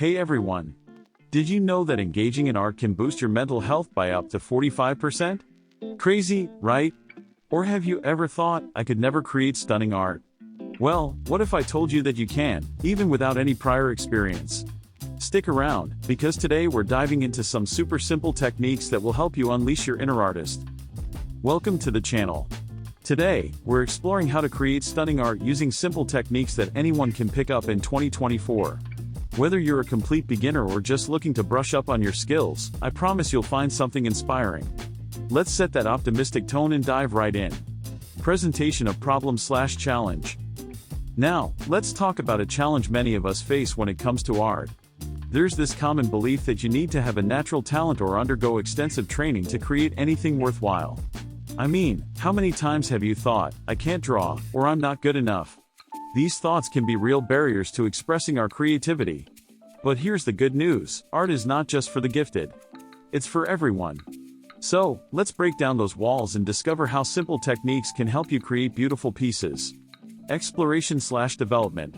Hey everyone! Did you know that engaging in art can boost your mental health by up to 45%? Crazy, right? Or have you ever thought, I could never create stunning art? Well, what if I told you that you can, even without any prior experience? Stick around, because today we're diving into some super simple techniques that will help you unleash your inner artist. Welcome to the channel. Today, we're exploring how to create stunning art using simple techniques that anyone can pick up in 2024. Whether you're a complete beginner or just looking to brush up on your skills, I promise you'll find something inspiring. Let's set that optimistic tone and dive right in. Presentation of problem/challenge. Now, let's talk about a challenge many of us face when it comes to art. There's this common belief that you need to have a natural talent or undergo extensive training to create anything worthwhile. I mean, how many times have you thought, I can't draw, or I'm not good enough? These thoughts can be real barriers to expressing our creativity. But here's the good news, art is not just for the gifted. It's for everyone. So, let's break down those walls and discover how simple techniques can help you create beautiful pieces. Exploration/development.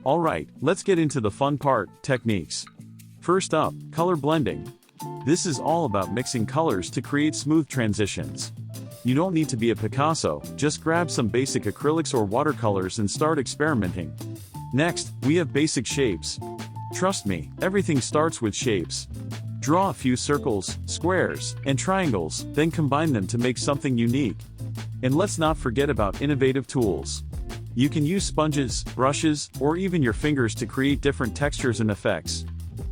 Alright, let's get into the fun part, techniques. First up, color blending. This is all about mixing colors to create smooth transitions. You don't need to be a Picasso, just grab some basic acrylics or watercolors and start experimenting. Next, we have basic shapes. Trust me, everything starts with shapes. Draw a few circles, squares, and triangles, then combine them to make something unique. And let's not forget about innovative tools. You can use sponges, brushes, or even your fingers to create different textures and effects.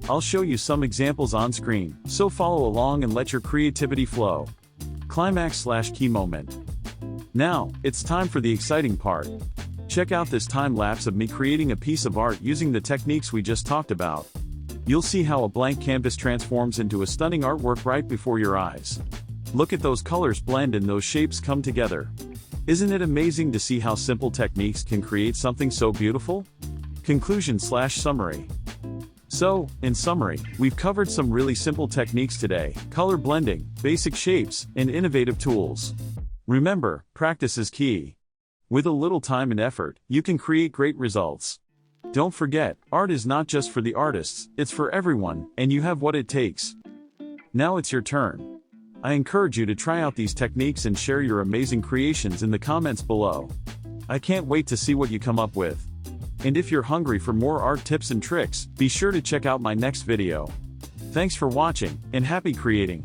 I'll show you some examples on screen, so follow along and let your creativity flow. Climax/key moment. Now, it's time for the exciting part. Check out this time lapse of me creating a piece of art using the techniques we just talked about. You'll see how a blank canvas transforms into a stunning artwork right before your eyes. Look at those colors blend and those shapes come together. Isn't it amazing to see how simple techniques can create something so beautiful? Conclusion/summary. So, in summary, we've covered some really simple techniques today: color blending, basic shapes, and innovative tools. Remember, practice is key. With a little time and effort, you can create great results. Don't forget, art is not just for the artists, it's for everyone, and you have what it takes. Now it's your turn. I encourage you to try out these techniques and share your amazing creations in the comments below. I can't wait to see what you come up with. And if you're hungry for more art tips and tricks, be sure to check out my next video. Thanks for watching, and happy creating!